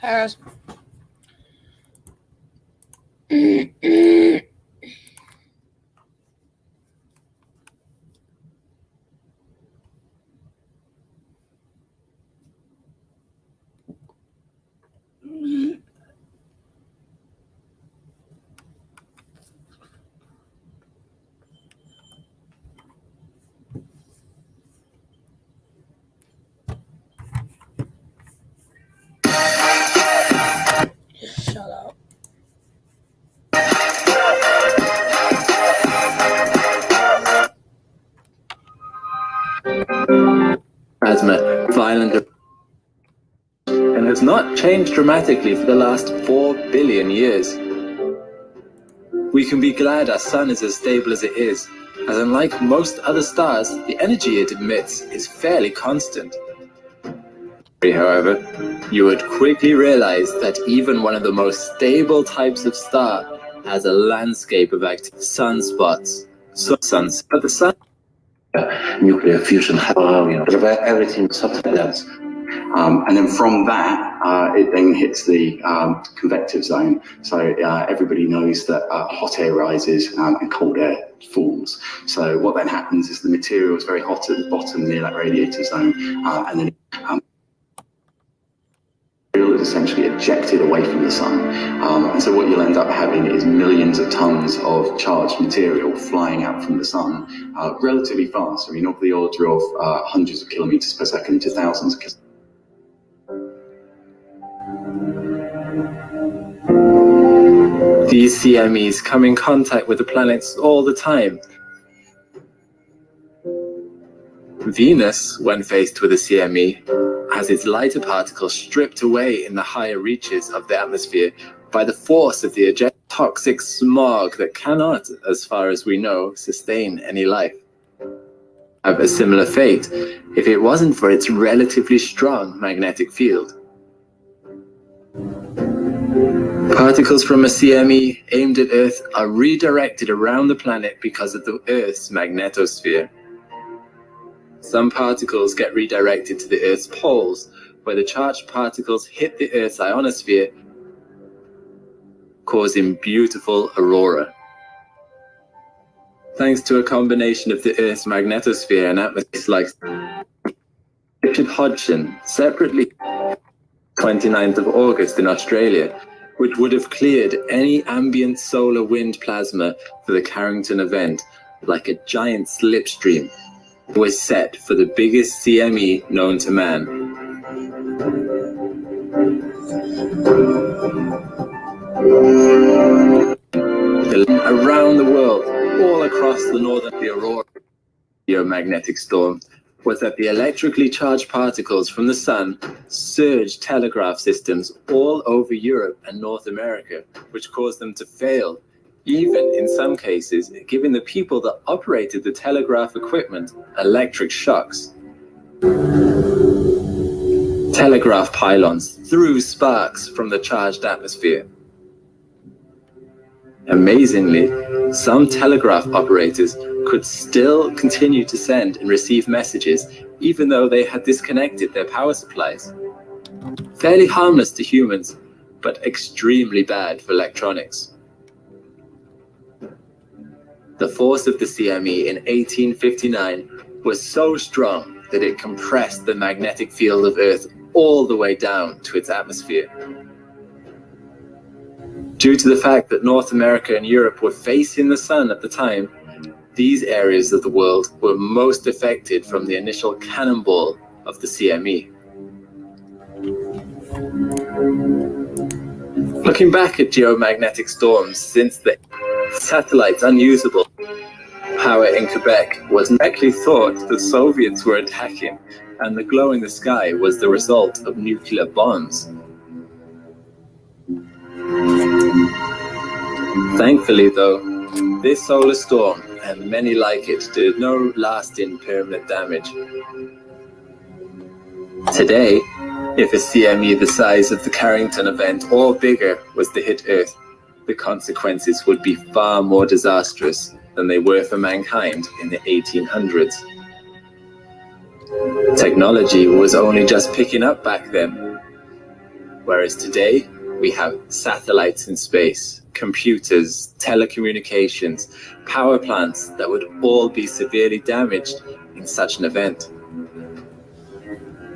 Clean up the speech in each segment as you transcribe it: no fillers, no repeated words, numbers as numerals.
Paris. Shut up. Plasma, violent, and has not changed dramatically for the last 4 billion years. We can be glad our sun is as stable as it is, as unlike most other stars, the energy it emits is fairly constant. However, you would quickly realize that even one of the most stable types of star has a landscape of active sunspots. But the sun, nuclear fusion, everything sort of that. And then from that, it then hits the convective zone. So everybody knows that hot air rises and cold air falls. So what then happens is the material is very hot at the bottom near that radiator zone, and then is essentially ejected away from the sun. And so what you'll end up having is millions of tons of charged material flying out from the sun relatively fast. I mean, of the order of hundreds of kilometers per second to thousands of kilometers. These CMEs come in contact with the planets all the time. Venus, when faced with a CME, has its lighter particles stripped away in the higher reaches of the atmosphere by the force of the toxic smog that cannot, as far as we know, sustain any life. Have a similar fate if it wasn't for its relatively strong magnetic field. Particles from a CME aimed at Earth are redirected around the planet because of the Earth's magnetosphere. Some particles get redirected to the Earth's poles, where the charged particles hit the Earth's ionosphere, causing beautiful aurora. Thanks to a combination of the Earth's magnetosphere and atmosphere, like Richard Hodgson, separately 29th of August in Australia, which would have cleared any ambient solar wind plasma for the Carrington event like a giant slipstream, was set for the biggest CME known to man. Around the world, all across the northern aurora geomagnetic storm, was that the electrically charged particles from the sun surged telegraph systems all over Europe and North America, which caused them to fail, even in some cases giving the people that operated the telegraph equipment electric shocks. Telegraph pylons threw sparks from the charged atmosphere. Amazingly, some telegraph operators could still continue to send and receive messages even though they had disconnected their power supplies. Fairly harmless to humans, but extremely bad for electronics. The force of the CME in 1859 was so strong that it compressed the magnetic field of Earth all the way down to its atmosphere. Due to the fact that North America and Europe were facing the sun at the time, these areas of the world were most affected from the initial cannonball of the CME. Looking back at geomagnetic storms since the satellites unusable, power in Quebec was correctly thought the Soviets were attacking, and the glow in the sky was the result of nuclear bombs. Thankfully, though, this solar storm and many like it did no lasting permanent damage. Today, if a CME the size of the Carrington event or bigger was to hit Earth, the consequences would be far more disastrous than they were for mankind in the 1800s. Technology was only just picking up back then. Whereas today, we have satellites in space, computers, telecommunications, power plants that would all be severely damaged in such an event.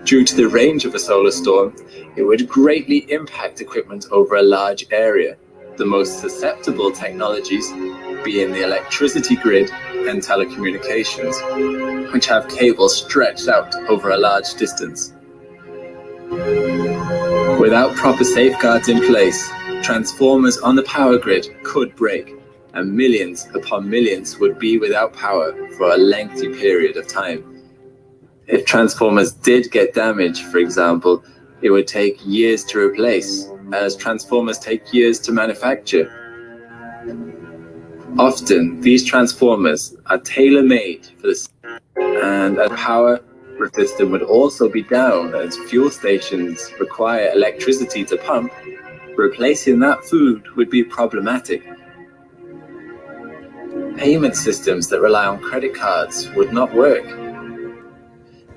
Due to the range of a solar storm, it would greatly impact equipment over a large area, the most susceptible technologies being the electricity grid and telecommunications, which have cables stretched out over a large distance. Without proper safeguards in place, transformers on the power grid could break, and millions upon millions would be without power for a lengthy period of time. If transformers did get damaged, for example, it would take years to replace, as transformers take years to manufacture. Often, these transformers are tailor-made for the and a power system would also be down, as fuel stations require electricity to pump. Replacing that food would be problematic. Payment systems that rely on credit cards would not work.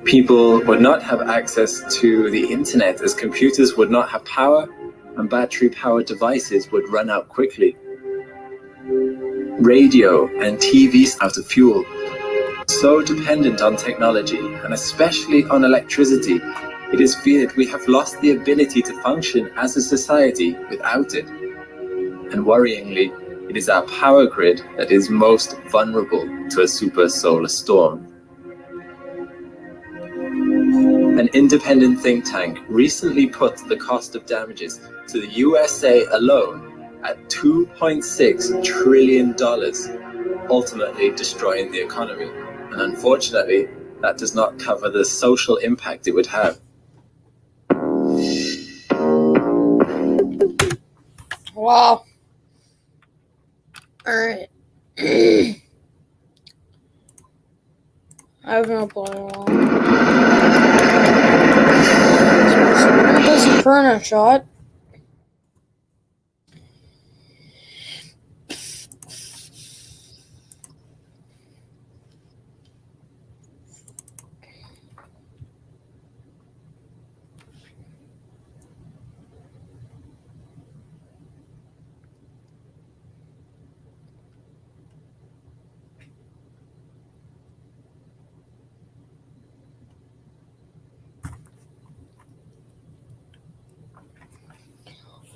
People would not have access to the internet, as computers would not have power, and battery-powered devices would run out quickly. Radio and TV out of fuel. So dependent on technology, and especially on electricity, it is feared we have lost the ability to function as a society without it. And worryingly, it is our power grid that is most vulnerable to a super solar storm. An independent think tank recently put the cost of damages to the USA alone at $2.6 trillion, ultimately destroying the economy. And unfortunately, that does not cover the social impact it would have. Wow. Alright. I have no plan. There's a burner shot.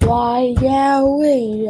Why, yeah, we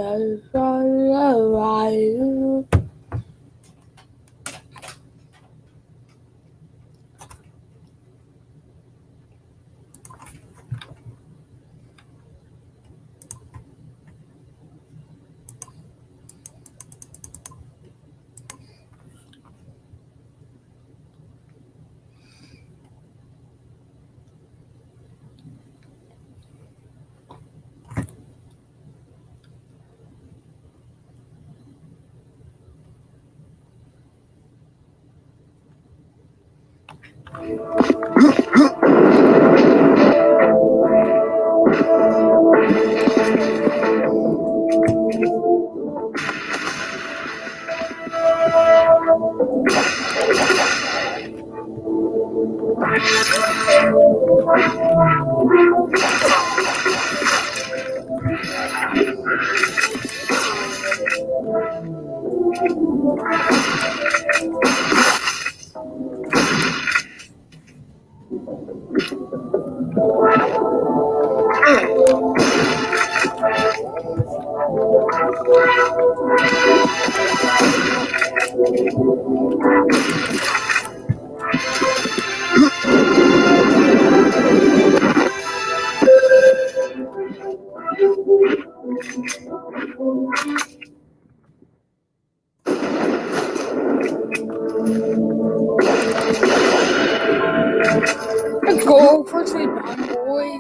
go for sweet bad boy.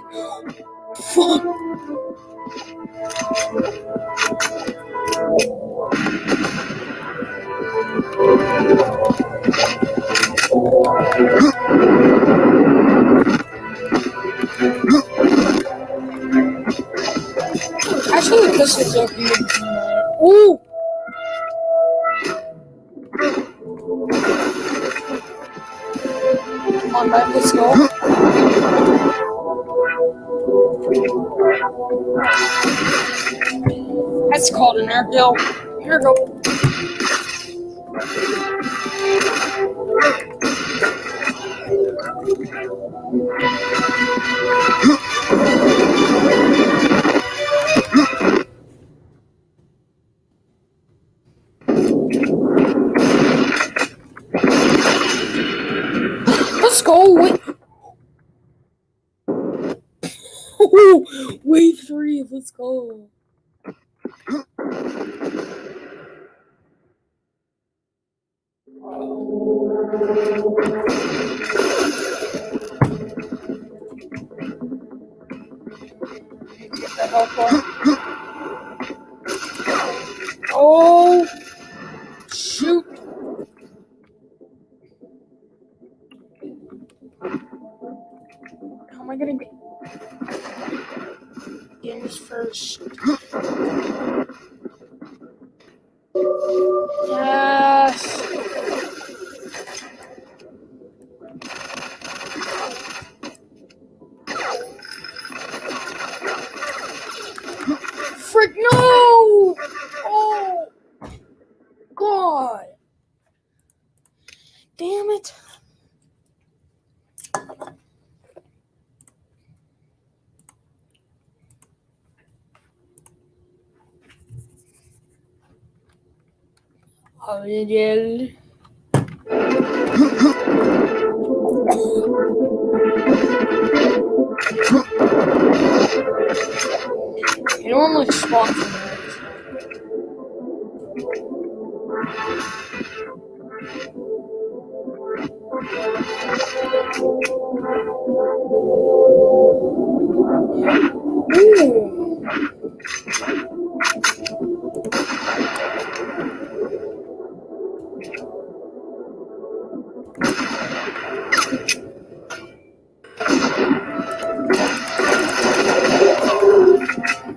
Fuck. Actually, this is a huge. Ooh. Come on, man, let's go. That's called an air kill. Here we go. Let's go. Wave 3. Let's go. Oh, shoot. How am I gonna get games first? Yes. Frick, no! Oh, God. Damn it. Yell. You normally spawn from there. Ooh.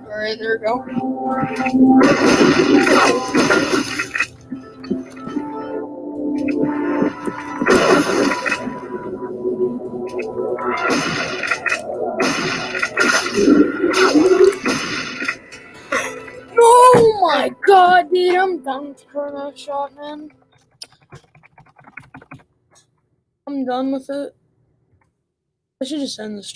Alright, there we go. Oh my God, dude, I'm done with that shot, man. I'm done with it. I should just end the stream.